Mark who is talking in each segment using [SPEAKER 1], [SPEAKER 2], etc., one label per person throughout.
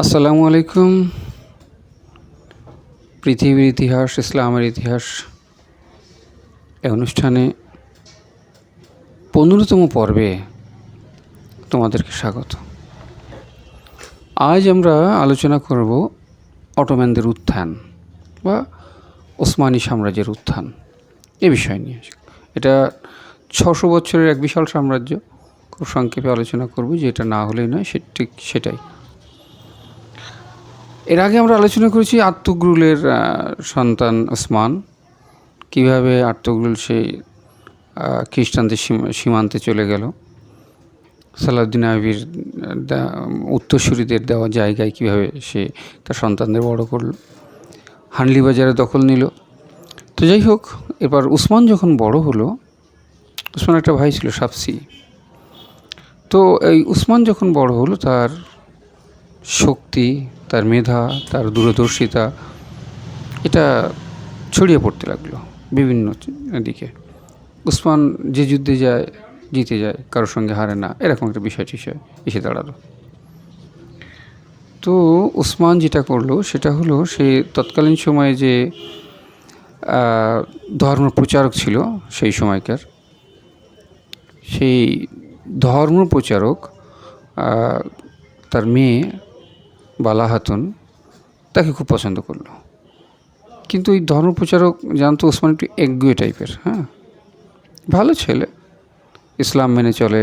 [SPEAKER 1] আসসালামু আলাইকুম। পৃথিবীর ইতিহাস, ইসলামের ইতিহাস এই অনুষ্ঠানে 15তম পর্বে তোমাদেরকে স্বাগত। আজ আমরা আলোচনা করব অটোম্যানদের উত্থান বা ওসমানী সাম্রাজ্যের উত্থান এ বিষয় নিয়ে। এটা 600 বছরের এক বিশাল সাম্রাজ্য। খুব সংক্ষেপে আলোচনা করব, যে এটা না হলেই নয়, ঠিক সেটাই। এর আগে আমরা আলোচনা করেছি আর্তুগ্রুলের সন্তান ওসমান, কীভাবে আর্তুগ্রুল সেই খ্রিস্টানদের সীমান্তে চলে গেল, সালাউদ্দিন আইবির উত্তরসূরিদের দেওয়া জায়গায় কীভাবে সে তার সন্তানদের বড় করল, হানলি বাজারে দখল নিল। তো যাই হোক, এবার উসমান যখন বড় হলো, উসমান একটা ভাই ছিল সাফসি। তো এই উসমান যখন বড় হলো, তার শক্তি, তার মেধা, তার দূরদর্শিতা এটা ছড়িয়ে পড়তে লাগলো বিভিন্ন দিকে। উসমান যে যুদ্ধে যায় জিতে যায়, কারোর সঙ্গে হারে না, এরকম একটা বিষয় এসে দাঁড়ালো। তো উসমান যেটা করলো সেটা হলো, সে তৎকালীন সময়ে যে ধর্ম প্রচারক ছিল সেই সময়কার, সেই ধর্ম প্রচারক তার মেয়ে বালা খাতুন তাকে খুব পছন্দ করলো। কিন্তু এই ধর্মপ্রচারক জানতো ওসমান একটু একগুঁয়ে টাইপের, ভালো ছেলে, ইসলাম মেনে চলে,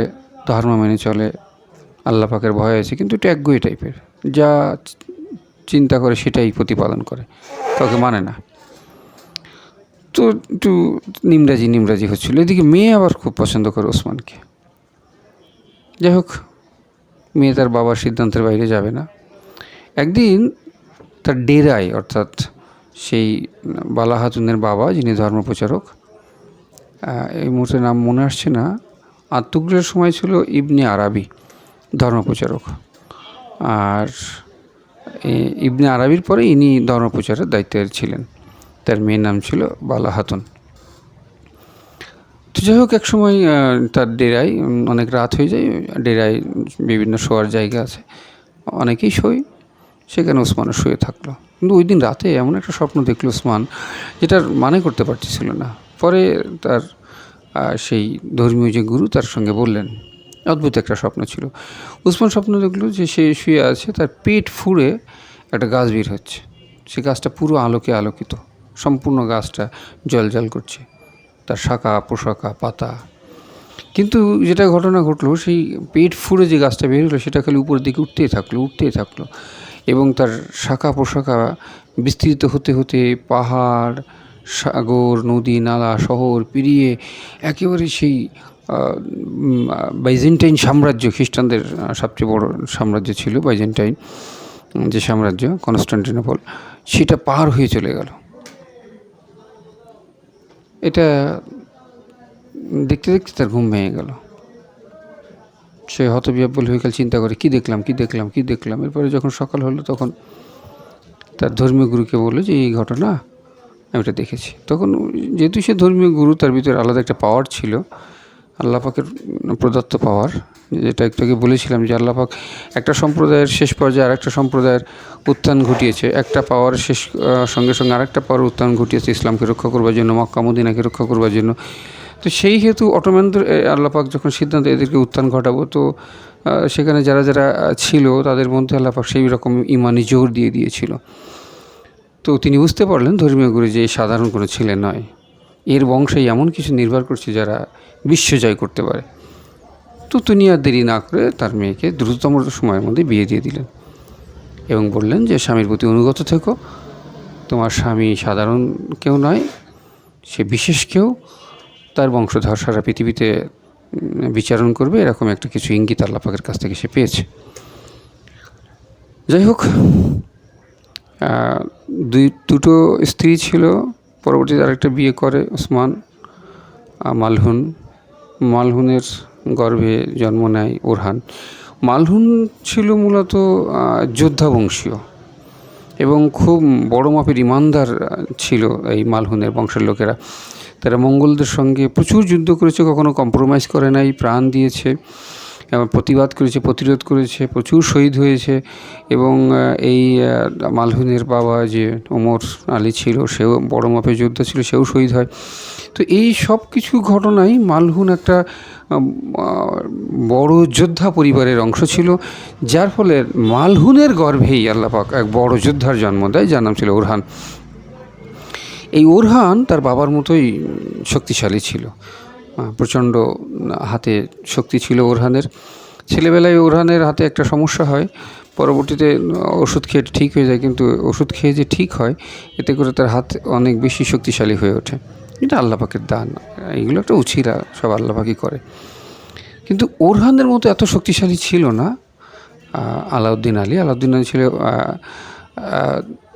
[SPEAKER 1] ধর্ম মেনে চলে, আল্লাহ পাকের ভয় আছে, কিন্তু একটু একগুঁয়ে টাইপের, যা চিন্তা করে সেটাই প্রতিপালন করে, কাউকে মানে না। তো একটু নিমরাজি হচ্ছিল। এদিকে মেয়ে আবার খুব পছন্দ করে ওসমানকে। যাই হোক, মেয়ে তার বাবার সিদ্ধান্তের বাইরে যাবে না। একদিন তার ডেরায়, অর্থাৎ সেই বালা খাতুনের বাবা যিনি ধর্মপ্রচারক, এই মুহূর্তে নাম মনে আসছে না, আর্তুগ্রুলের সময় ছিল ইবনে আরাবি ধর্মপ্রচারক, আর ইবনে আরাবির পরে ইনি ধর্মপ্রচারের দায়িত্বে ছিলেন। তার মেয়ের নাম ছিল বালা খাতুন। তো যাই হোক, এক সময় তার ডেরায় অনেক রাত হয়ে যায়, ডেরায় বিভিন্ন শোয়ার জায়গা আছে, অনেকেই শোয়, সেখানে ওসমানও শুয়ে থাকলো। কিন্তু ওই দিন রাতে এমন একটা স্বপ্ন দেখলো ওসমান, যেটার মানে করতে পারছিল না। পরে তার সেই ধর্মীয় যে গুরু তার সঙ্গে বললেন, অদ্ভুত একটা স্বপ্ন ছিল। ওসমান স্বপ্ন দেখলো যে সে শুয়ে আছে, তার পেট ফুঁড়ে একটা গাছ বের হচ্ছে। সে গাছটা পুরো আলোকে আলোকিত, সম্পূর্ণ গাছটা জ্বলজ্বল করছে, তার শাখা পোশাকা পাতা। কিন্তু যেটা ঘটনা ঘটলো, সেই পেট ফুঁড়ে যে গাছটা বের হলো, সেটা খালি উপরের দিকে উঠতেই থাকলো, এবং তার শাখা পোশাকা বিস্তৃত হতে হতে পাহাড়, সাগর, নদী, নালা, শহর পেরিয়ে একেবারে সেই বাইজেন্টাইন সাম্রাজ্য, খ্রিস্টানদের সবচেয়ে বড় সাম্রাজ্য ছিল বাইজেন্টাইন যে সাম্রাজ্য, কনস্টান্টিনোপল, সেটা পার হয়ে চলে গেল। এটা দেখতে দেখতে তার ঘুম ভেঙে গেল। সে হতবিহ্বল হয়ে গেল, চিন্তা করে কি দেখলাম। এরপরে যখন সকাল হলো, তখন তার ধর্মীয় গুরুকে বললো যে এই ঘটনা আমি এটা দেখেছি। তখন যেহেতু সে ধর্মীয় গুরু, তার ভিতরে আলাদা একটা পাওয়ার ছিল, আল্লাহ পাকের প্রদত্ত পাওয়ার, যেটা একটু আগে বলেছিলাম যে আল্লাহ পাক একটা সম্প্রদায়ের শেষ পর্যায়ে আরেকটা সম্প্রদায়ের উত্থান ঘটিয়েছে, একটা পাওয়ার শেষ সঙ্গে সঙ্গে আরেকটা পাওয়ার উত্থান ঘটিয়েছে ইসলামকে রক্ষা করবার জন্য, মক্কা মদিনাকে রক্ষা করবার জন্য। তো সেই হেতু অটোম্যানদের আল্লাহ পাক যখন সিদ্ধান্ত এদেরকে উত্থান ঘটাবো, তো সেখানে যারা ছিল তাদের মধ্যে আল্লাহ পাক সেই রকম ইমানি জোর দিয়ে দিয়েছিল। তো তিনি বুঝতে পারলেন, ধর্মীয় গুরু, যে সাধারণ কোনো ছেলে নয়, এর বংশে এমন কিছু নির্ভর করছে যারা বিশ্ব জয় করতে পারে। তো তিনি আর দেরি না করে তার মেয়েকে দ্রুততম সময়ের মধ্যে বিয়ে দিয়ে দিলেন এবং বললেন যে স্বামীর প্রতি অনুগত থেকো, তোমার স্বামী সাধারণ কেউ নয়, সে বিশেষ কেউ, তার বংশধর সারা পৃথিবীতে বিচারণ করবে, এরকম একটা কিছু ইঙ্গিত আল্লাহ পাকের কাছ থেকে সে পেয়েছে। যাই হোক, দুটো স্ত্রী ছিল। পরবর্তীতে আরেকটা বিয়ে করে ওসমান, মালহুনের গর্ভে জন্ম নেয় ওরহান। মালহুন ছিল মূলত যোদ্ধা বংশীয় এবং খুব বড় মাপের ইমানদার ছিল এই মালহুনের বংশের লোকেরা। তারা মঙ্গলদের সঙ্গে প্রচুর যুদ্ধ করেছে, কখনো কম্প্রোমাইজ করে নাই, প্রাণ দিয়েছে। এবং প্রতিবাদ করেছে, প্রতিরোধ করেছে, প্রচুর শহীদ হয়েছে। এবং এই মালহুনের বাবা যে ওমর আলী ছিল, সেও বড় মাপের যোদ্ধা ছিল, সেও শহীদ হয়। তো এই সব কিছু ঘটনাই মালহুন একটা বড় যোদ্ধা পরিবারের অংশ ছিল, যার ফলে মালহুনের গর্ভেই আল্লাহ পাক এক বড় যোদ্ধার জন্ম দেয়, যার নাম ছিল ওরহান। এই ওরহান তার বাবার মতোই শক্তিশালী ছিল, প্রচণ্ড হাতে শক্তি ছিল ওরহানের। ছেলেবেলায় ওরহানের হাতে একটা সমস্যা হয়, পরবর্তীতে ওষুধ খেয়ে ঠিক হয়ে যায়, কিন্তু ওষুধ খেয়ে যে ঠিক হয় এতে করে তার হাত অনেক বেশি শক্তিশালী হয়ে ওঠে। এটা আল্লাহ পাকের দান, এগুলো একটা উছিরা, সব আল্লাহ পাকই করে। কিন্তু ওরহানের মতো এত শক্তিশালী ছিল না আলাউদ্দিন আলী। আলাউদ্দিন আলী ছিল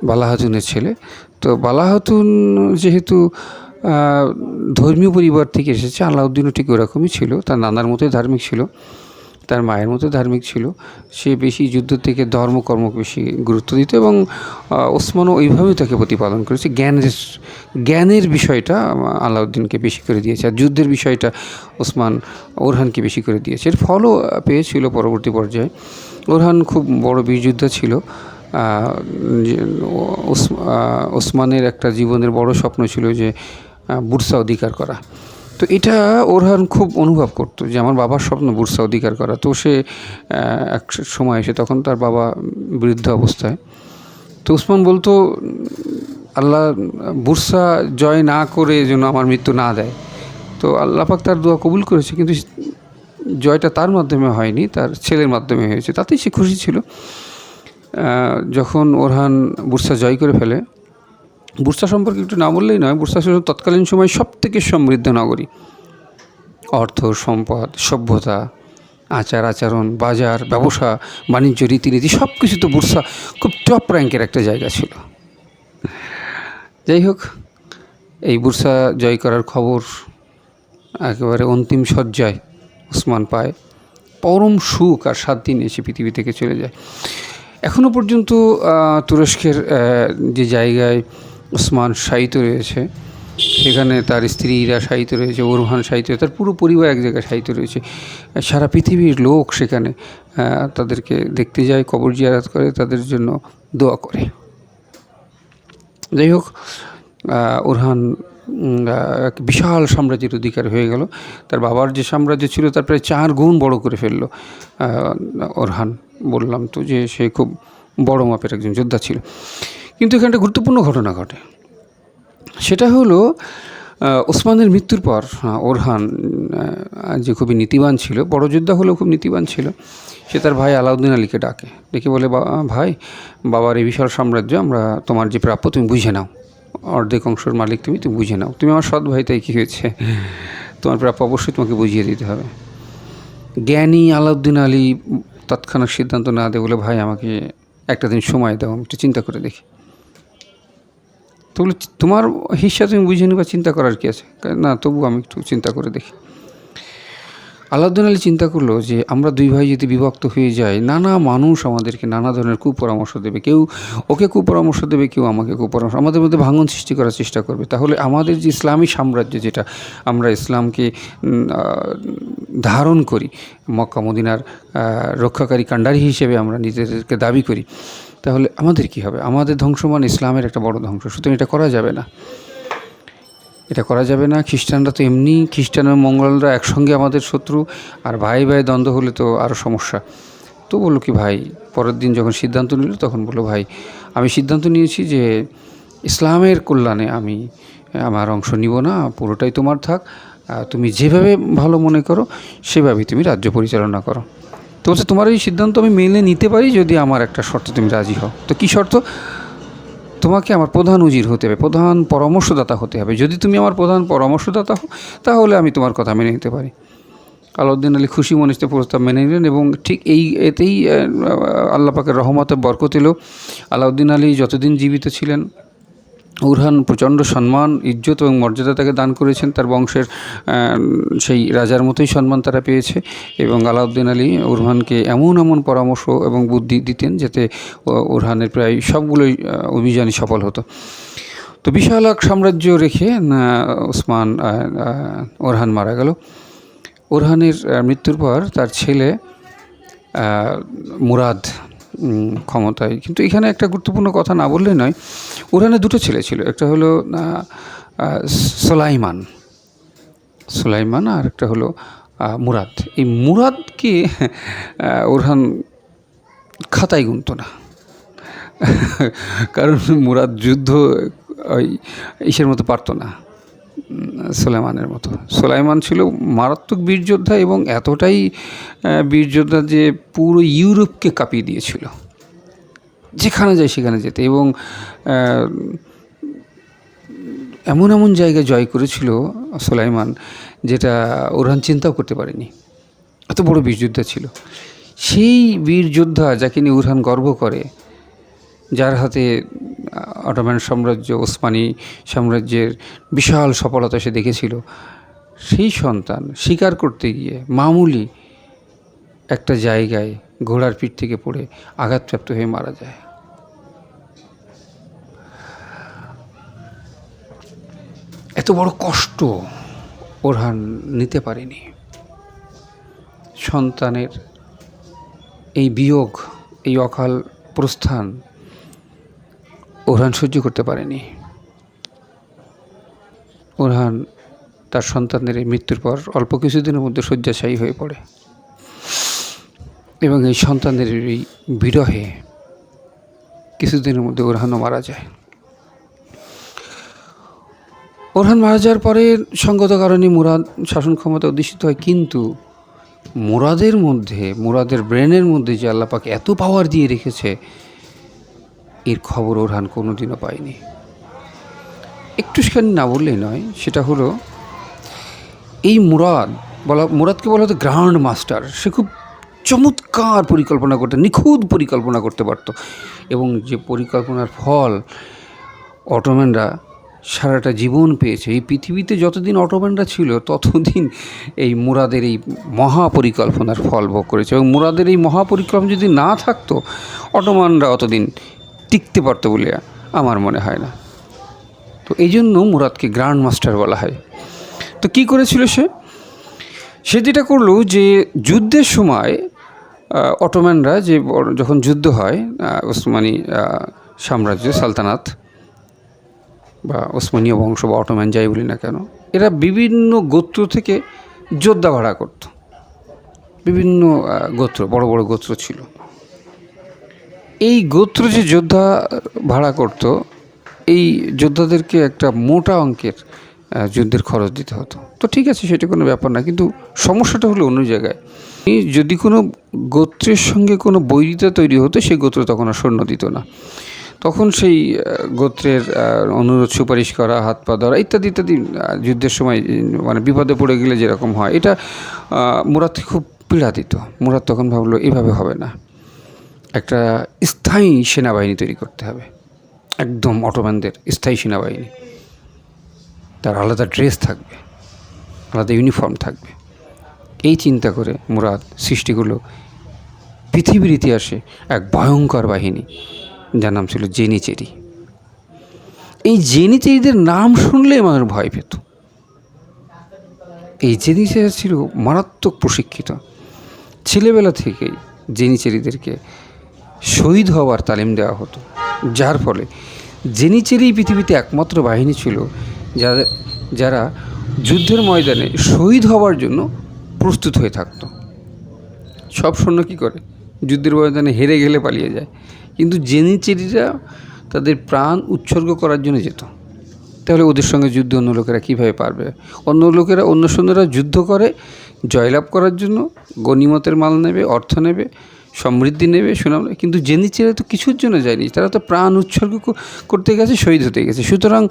[SPEAKER 1] বালাহাতুনের ছেলে। তো বালাহাতুন যেহেতু ধর্মীয় পরিবার থেকে এসেছে, আলাউদ্দিনও ঠিক ওরকমই ছিল, তার নানার মতোই ধার্মিক ছিল, তার মায়ের মতো ধার্মিক ছিল। সে বেশি যুদ্ধ থেকে ধর্মকর্মকে বেশি গুরুত্ব দিত, এবং ওসমানও ওইভাবেই তাকে প্রতিপালন করেছে। জ্ঞানের বিষয়টা আলাউদ্দিনকে বেশি করে দিয়েছে, আর যুদ্ধের বিষয়টা ওসমান ওরহানকে বেশি করে দিয়েছে। এর ফলও পেয়েছিল পরবর্তী পর্যায়ে। ওরহান খুব বড় বীরযোদ্ধা ছিল। ওসমানের একটা জীবনের বড় স্বপ্ন ছিল যে বুরসা অধিকার করা। তো এটা ওরহান খুব অনুভব করতো যে আমার বাবার স্বপ্ন বুরসা অধিকার করা। তো সে এক সময় এসে, তখন তার বাবা বৃদ্ধ অবস্থায়, তো ওসমান বলতো আল্লাহ বুরসা জয় না করে যেন আমার মৃত্যু না দেয়। তো আল্লাহ পাক তার দোয়া কবুল করেছে, কিন্তু জয়টা তার মাধ্যমে হয়নি, তার ছেলের মাধ্যমে হয়েছে। তাতেই সে খুশি ছিল। যখন ওরহান বুরসা জয় করে ফেলে, বুরসা সম্পর্কে একটু না বললেই নয়, বুরসা ছিল তৎকালীন সময় সবথেকে সমৃদ্ধ নগরী। অর্থ, সম্পদ, সভ্যতা, আচার আচরণ, বাজার, ব্যবসা, বাণিজ্য, রীতিনীতি সব কিছু তো বুরসা খুব টপ র্যাঙ্কের একটা জায়গা ছিল। যাই হোক, এই বুরসা জয় করার খবর একেবারে অন্তিম শয্যায় ওসমান পায়। পরম সুখ আর 7 দিন এসে পৃথিবী থেকে চলে যায়। এখনও পর্যন্ত তুরস্কের যে জায়গায় ওসমান শায়িত রয়েছে, সেখানে তার স্ত্রীরা শায়িত রয়েছে, ওরহান শায়িত রয়েছে, তার পুরো পরিবার এক জায়গায় শায়িত রয়েছে। সারা পৃথিবীর লোক সেখানে তাদেরকে দেখতে যায়, কবর জিয়ারত করে, তাদের জন্য দোয়া করে। যাই হোক, ওরহান এক বিশাল সাম্রাজ্যের অধিকার হয়ে গেল। তার বাবার যে সাম্রাজ্য ছিল তার প্রায় 4 গুণ বড় করে ফেললো ওরহান। বললাম তো যে সে খুব বড় মাপের একজন যোদ্ধা ছিল। কিন্তু এখানে একটা গুরুত্বপূর্ণ ঘটনা ঘটে। সেটা হলো ওসমানের মৃত্যুর পর ওরহান, যে খুবই নীতিবান ছিল, বড় যোদ্ধা হলেও খুব নীতিবান ছিল, সে তার ভাই আলাউদ্দিন আলীকে ডাকে, ডেকে বলে, ভাই, বাবার এই বিশাল সাম্রাজ্য, আমরা তোমার যে প্রাপ্য তুমি বুঝে নাও, অর্ধেক অংশের মালিক তুমি বুঝে নাও, তুমি আমার সৎ ভাই, তাই কী হয়েছে, তোমার প্রাপ্য অবশ্যই তোমাকে বুঝিয়ে দিতে হবে। জ্ঞানী আলাউদ্দিন আলী তৎক্ষণাৎ সিদ্ধান্ত না দেয়, বলে, ভাই, আমাকে একটা দিন সময় দাও, আমি একটু চিন্তা করে দেখি। তো বলে, তোমার হিস্সা তুমি বুঝে নিবা, চিন্তা করার কি আছে? না, তবু আমি একটু চিন্তা করে দেখি। আলাউদ্দিন আলী চিন্তা করলো যে আমরা 2 ভাই যদি বিভক্ত হয়ে যাই, নানা মানুষ আমাদেরকে নানা ধরনের কুপরামর্শ দেবে, কেউ ওকে কুপরামর্শ দেবে, কেউ আমাকে কুপরামর্শ, আমাদের মধ্যে ভাঙন সৃষ্টি করার চেষ্টা করবে। তাহলে আমাদের যে ইসলামী সাম্রাজ্য, যেটা আমরা ইসলামকে ধারণ করি, মক্কা মদিনার রক্ষাকারী কাণ্ডারি হিসেবে আমরা নিজেদেরকে দাবি করি, তাহলে আমাদের কি হবে? আমাদের ধ্বংস মানে ইসলামের একটা বড় ধ্বংস। সুতরাং এটা করা যাবে না, এটা করা যাবে না। খ্রিস্টানরা তো এমনি, খ্রিস্টান এবং মঙ্গলরা একসঙ্গে আমাদের শত্রু, আর ভাই ভাই দ্বন্দ্ব হলে তো আরও সমস্যা। তো বললো কি, ভাই, পরের দিন যখন সিদ্ধান্ত নিল, তখন বললো, ভাই, আমি সিদ্ধান্ত নিয়েছি যে ইসলামের কল্যাণে আমি আমার অংশ নিব না, পুরোটাই তোমার থাক, তুমি যেভাবে ভালো মনে করো সেভাবেই তুমি রাজ্য পরিচালনা করো। তো বলছে, তোমার এই সিদ্ধান্ত আমি মেনে নিতে পারি যদি আমার একটা শর্ত তুমি রাজি হও। তো কী শর্ত? তোমাকে আমার প্রধান উজির হতে হবে, প্রধান পরামর্শদাতা হতে হবে। যদি তুমি আমার প্রধান পরামর্শদাতা হও, তাহলে আমি তোমার কথা মেনে নিতে পারি। আলাউদ্দিন আলী খুশি মনে প্রস্তাব মেনে নিলেন, এবং ঠিক এতেই আল্লাহ পাকের রহমতে বরকত এলো। আলাউদ্দিন আলী যতদিন জীবিত ছিলেন, ওরহান প্রচণ্ড সম্মান, ইজ্জত এবং মর্যাদা তাকে দান করেছেন। তার বংশের সেই রাজার মতোই সম্মান তারা পেয়েছে, এবং আলাউদ্দিন আলী ওরহানকে এমন পরামর্শ এবং বুদ্ধি দিতেন যাতে ওরহানের প্রায় সবগুলোই অভিযানই সফল হতো। তো বিশাল এক সাম্রাজ্য রেখে ওরহান মারা গেল। ওরহানের মৃত্যুর পর তার ছেলে মুরাদ ক্ষমতায়। কিন্তু এখানে একটা গুরুত্বপূর্ণ কথা না বললেই নয়, ওরহানের দুটো ছেলে ছিল, একটা হলো সুলাইমান আর একটা হলো মুরাদ। এই মুরাদকে ওরহান খাতায় গুনতো না, কারণ মুরাদ যুদ্ধ ওই ইসের মতো পারতো না, সুলাইমানের মতো। সুলাইমান ছিল মারাত্মক বীরযোদ্ধা এবং এতটাই বীরযোদ্ধা যে পুরো ইউরোপকে কাঁপিয়ে দিয়েছিল, যেখানে যায় সেখানে যেতে, এবং এমন এমন জায়গায় জয় করেছিল সুলাইমান যেটা ওরহান চিন্তাও করতে পারেনি। এত বড় বীরযোদ্ধা ছিল। সেই বীরযোদ্ধা যাকে নিয়ে ওরহান গর্ব করে, যার হাতে অটোমান সাম্রাজ্য, ওসমানী সাম্রাজ্যের বিশাল সফলতা সে দেখেছিল, সেই সন্তান শিকার করতে গিয়ে মামুলি একটা জায়গায় ঘোড়ার পিঠ থেকে পড়ে আঘাতপ্রাপ্ত হয়ে মারা যায়। এত বড় কষ্ট ওরহান নিতে পারেনি। সন্তানের এই বিয়োগ, এই অকাল প্রস্থান ওরহান সহ্য করতে পারেনি। ওরহান তার সন্তানের এই মৃত্যুর পর অল্প কিছুদিনের মধ্যে শয্যাশায়ী হয়ে পড়ে, এবং এই সন্তানের এই বিরহে কিছুদিনের মধ্যে ওরহানও মারা যায়। ওরহান মারা যাওয়ার পরে সঙ্গত কারণে মুরাদ শাসন ক্ষমতা অধিষ্ঠিত হয়, কিন্তু মুরাদের ব্রেনের মধ্যে যে আল্লাহ পাক এত পাওয়ার দিয়ে রেখেছে, এর খবর ওরহান কোনোদিনও পায়নি। একটুখানি না বললেই নয়, সেটা হলো এই মুরাদকে বলা হতো গ্র্যান্ড মাস্টার। সে খুব চমৎকার পরিকল্পনা করতে, নিখুঁত পরিকল্পনা করতে পারত, এবং যে পরিকল্পনার ফল অটোম্যানরা সারাটা জীবন পেয়েছে। এই পৃথিবীতে যতদিন অটোম্যানরা ছিল ততদিন এই মুরাদের এই মহাপরিকল্পনার ফল ভোগ করেছে, এবং মুরাদের এই মহাপরিকল্পনা যদি না থাকতো অটোম্যানরা অতদিন টিকতে পারতো বলে আমার মনে হয় না। তো এই জন্য মুরাদকে গ্র্যান্ড মাস্টার বলা হয়। তো কী করেছিল সে যেটা করলো, যে যুদ্ধের সময় অটোম্যানরা যখন যুদ্ধ হয়, ওসমানী সাম্রাজ্য, সালতানাত বা ওসমানীয় বংশ বা অটোম্যান যাই বলি না কেন, এরা বিভিন্ন গোত্র থেকে যোদ্ধা ভাড়া করত। বিভিন্ন গোত্র, বড় বড় গোত্র ছিল। এই গোত্র যে যোদ্ধা ভাড়া করত, এই যোদ্ধাদেরকে একটা মোটা অঙ্কের যুদ্ধের খরচ দিতে হতো। তো ঠিক আছে, সেটা কোনো ব্যাপার না, কিন্তু সমস্যাটা হলো অন্য জায়গায়। যদি কোনো গোত্রের সঙ্গে কোনো বৈরিতা তৈরি হতো, সেই গোত্র তখন আর সৈন্য দিত না। তখন সেই গোত্রের অনুরোধ সুপারিশ করা, হাত পা ধরা ইত্যাদি ইত্যাদি যুদ্ধের সময় মানে বিপদে পড়ে গেলে যেরকম হয়, এটা মুরাদকে খুব পীড়া দিত। মুরাদ তখন ভাবলো এভাবে হবে না, একটা স্থায়ী সেনাবাহিনী তৈরি করতে হবে, একদম অটোম্যানদের স্থায়ী সেনাবাহিনী। তার আলাদা ড্রেস থাকবে, আলাদা ইউনিফর্ম থাকবে। এই চিন্তা করে মুরাদ সৃষ্টি করলো পৃথিবীর ইতিহাসে এক ভয়ঙ্কর বাহিনী, যার নাম ছিল জেনিচেরি। এই জেনিচেরিদের নাম শুনলে মানুষ ভয় পেত। এই জেনিচেরি ছিল মারাত্মক প্রশিক্ষিত। ছেলেবেলা থেকেই জেনিচেরিদেরকে শহীদ হওয়ার তালিম দেওয়া হতো, যার ফলে জেনিচেরি পৃথিবীতে একমাত্র বাহিনী ছিল যারা যুদ্ধের ময়দানে শহীদ হওয়ার জন্য প্রস্তুত হয়ে থাকতো। সব সৈন্য কী করে, যুদ্ধের ময়দানে হেরে গেলে পালিয়ে যায়, কিন্তু জেনিচেরিরা তাদের প্রাণ উৎসর্গ করার জন্য যেত। তাহলে ওদের সঙ্গে যুদ্ধ অন্য লোকেরা কীভাবে পারবে? অন্য সৈন্যরা যুদ্ধ করে জয়লাভ করার জন্য গনিমতের মাল নেবে, অর্থ নেবে, সমৃদ্ধি নেবে, সুনাম নেবে, কিন্তু জেনিচেরিরা তো কিছুর জন্য যায়নি, তারা তো প্রাণ উৎসর্গ করতে গেছে, শহীদ হতে গেছে। সুতরাং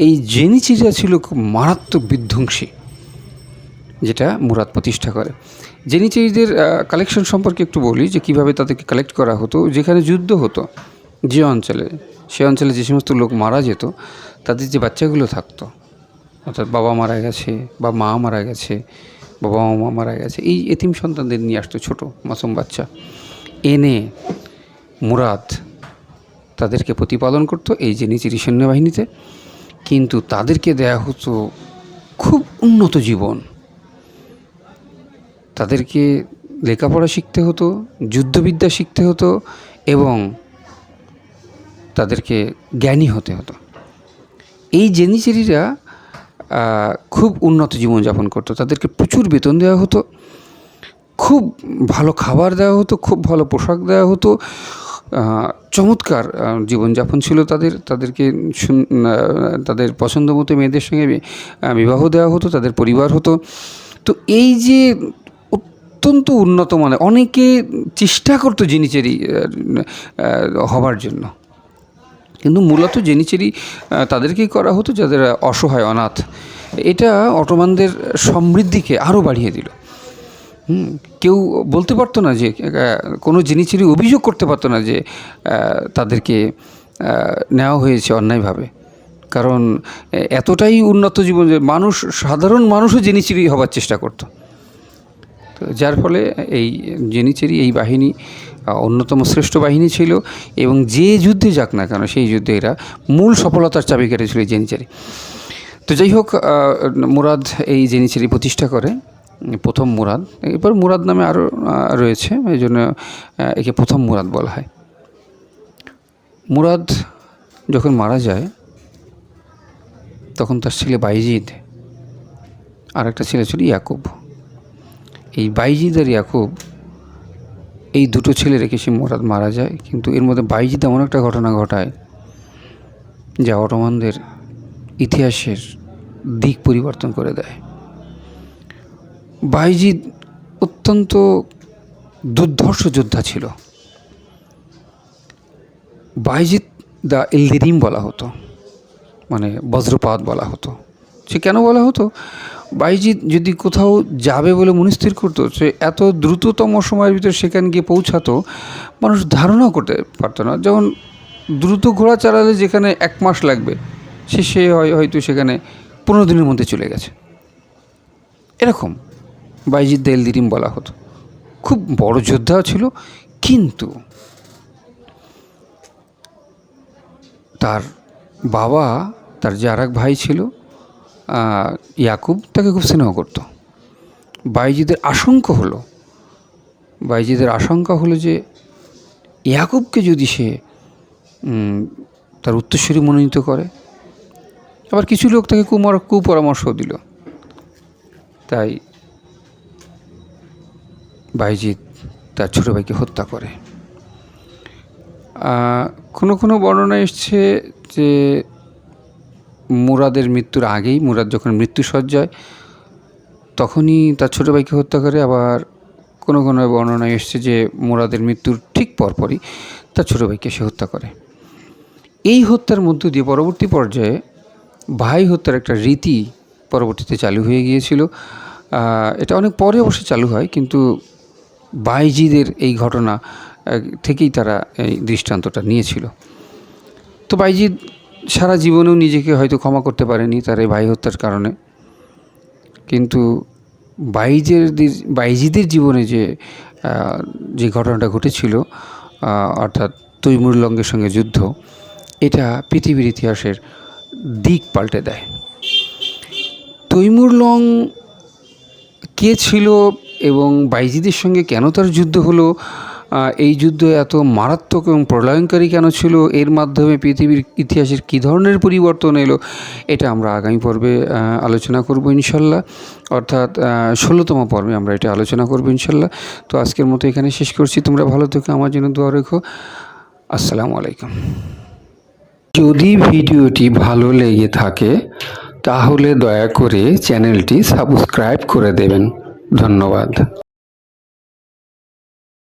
[SPEAKER 1] এই জেনিচেরিরা ছিল খুব মারাত্মক বিধ্বংসী, যেটা মুরাদ প্রতিষ্ঠা করে। জেনিচেরিদের কালেকশন সম্পর্কে একটু বলি, যে কীভাবে তাদেরকে কালেক্ট করা হতো। যেখানে যুদ্ধ হতো সে অঞ্চলে যে সমস্ত লোক মারা যেত, তাদের যে বাচ্চাগুলো থাকতো, অর্থাৎ বাবা মারা গেছে বা মা মারা গেছে, বাবা মা মারা গেছে, এই এতিম সন্তানদের নিয়ে আসতো, ছোটো মাসুম বাচ্চা এনে মুরাদ তাদেরকে প্রতিপালন করতো এই জেনিচেরি সৈন্যবাহিনীতে। কিন্তু তাদেরকে দেয়া হতো খুব উন্নত জীবন, তাদেরকে লেখাপড়া শিখতে হতো, যুদ্ধবিদ্যা শিখতে হতো এবং তাদেরকে জ্ঞানী হতে হতো। এই জেনিচেরিরা খুব উন্নত জীবনযাপন করতো। তাদেরকে প্রচুর বেতন দেওয়া হতো, খুব ভালো খাবার দেওয়া হতো, খুব ভালো পোশাক দেওয়া হতো, চমৎকার জীবনযাপন ছিল তাদেরকে তাদের পছন্দ মতো মেয়েদের সঙ্গে বিবাহ দেওয়া হতো, তাদের পরিবার হতো। তো এই যে অত্যন্ত উন্নত মানের, অনেকে চেষ্টা করতো জেনিচেরি হবার জন্য, কিন্তু মূলত জেনিচেরি তাদেরকেই করা হতো যাদের অসহায়, অনাথ। এটা অটোমানদের সমৃদ্ধিকে আরও বাড়িয়ে দিল। কেউ বলতে পারতো না যে, কোনো জেনিচেরি অভিযোগ করতে পারতো না যে তাদেরকে নেওয়া হয়েছে অন্যায়ভাবে, কারণ এতটাই উন্নত জীবন যে সাধারণ মানুষও জেনিচেরি হবার চেষ্টা করতো। তো যার ফলে এই জেনিচেরি, এই বাহিনী অন্যতম শ্রেষ্ঠ বাহিনী ছিল, এবং যে যুদ্ধে যাক না কেন সেই যুদ্ধে এরা মূল সফলতার চাবি কেটেছিল এই জেনিচেরি। তো যাই হোক, মুরাদ এই জেনিচেরি প্রতিষ্ঠা করে, প্রথম মুরাদ। এরপর মুরাদ নামে আরও রয়েছে, এই জন্য একে প্রথম মুরাদ বলা হয়। মুরাদ যখন মারা যায় তখন তার ছেলে বাইজিদ আর একটা ছেলে ছিল ইয়াকুব। এই বাইজিদ আর ইয়াকুব, এই দুটো ছেলে রেখে সে মুরাদ মারা যায়। কিন্তু এর মধ্যে বাইজিদ এমন একটা ঘটনা ঘটায় যা অটোমানদের ইতিহাসের দিক পরিবর্তন করে দেয়। বাইজিদ অত্যন্ত দুর্ধর্ষ যোদ্ধা ছিল। বাইজিদ দ্য ইলদিরিম বলা হতো, মানে বজ্রপাত বলা হতো। সে কেন বলা হতো? বাইজিদ যদি কোথাও যাবে বলে মনস্থির করতো, সে এত দ্রুততম সময়ের ভিতরে সেখানে গিয়ে পৌঁছাতো, মানুষ ধারণাও করতে পারতো না। যেমন দ্রুত ঘোড়া চালালে যেখানে 1 মাস লাগবে, সে হয়তো সেখানে 15 দিনের মধ্যে চলে গেছে। এরকম বাইজিদ দ্য ইলদিরিম বলা হতো। খুব বড় যোদ্ধা ছিল, কিন্তু তার বাবা, তার যে আর এক ভাই ছিল ইয়াকুব, তাকে খুব স্নেহ করত। বাইজিদের আশঙ্কা হলো যে ইয়াকুবকে যদি সে তার উত্তরসূরি মনোনীত করে। আবার কিছু লোক তাকে কুপরামর্শ দিল। তাই বাইজিদ তার ছোটো ভাইকে হত্যা করে। কোনো বর্ণনা এসছে যে মুরাদের মৃত্যুর আগেই, মুরাদ যখন মৃত্যুসজ্জায়, তখনই তার ছোটো ভাইকে হত্যা করে। আবার কোনো বর্ণনা এসছে যে মুরাদের মৃত্যুর ঠিক পরপরই তার ছোটো ভাইকে সে হত্যা করে। এই হত্যার মধ্য দিয়ে পরবর্তী পর্যায়ে ভাই হত্যার একটা রীতি পরবর্তীতে চালু হয়ে গিয়েছিল। এটা অনেক পরে অবশ্য চালু হয়, কিন্তু বাইজিদের এই ঘটনা থেকেই তারা এই দৃষ্টান্তটা নিয়েছিল। তো বাইজিদ সারা জীবনেও নিজেকে হয়তো ক্ষমা করতে পারেনি তার এই ভাই হত্যার কারণে, কিন্তু বাইজিদের জীবনে যে ঘটনাটা ঘটেছিল, অর্থাৎ তৈমুর লংয়ের সঙ্গে যুদ্ধ, এটা পৃথিবীর ইতিহাসের দিক পাল্টে দেয়। তৈমুর লং কে ছিল এবং বাইজিদের সঙ্গে কেন তার যুদ্ধ হলো, এই যুদ্ধ এত মারাত্মক এবং প্রলয়ঙ্কারী কেন ছিল, এর মাধ্যমে পৃথিবীর ইতিহাসের কী ধরনের পরিবর্তন এলো, এটা আমরা আগামী পর্বে আলোচনা করব ইনশাল্লাহ। অর্থাৎ 16তম পর্বে আমরা এটা আলোচনা করব ইনশাল্লাহ। তো আজকের মতো এখানে শেষ করছি। তোমরা ভালো থেকো, আমার জন্য দোয়া রেখো। আসসালামু আলাইকুম। যদি ভিডিওটি ভালো লেগে থাকে তাহলে দয়া করে চ্যানেলটি সাবস্ক্রাইব করে দেবেন। ধন্যবাদ।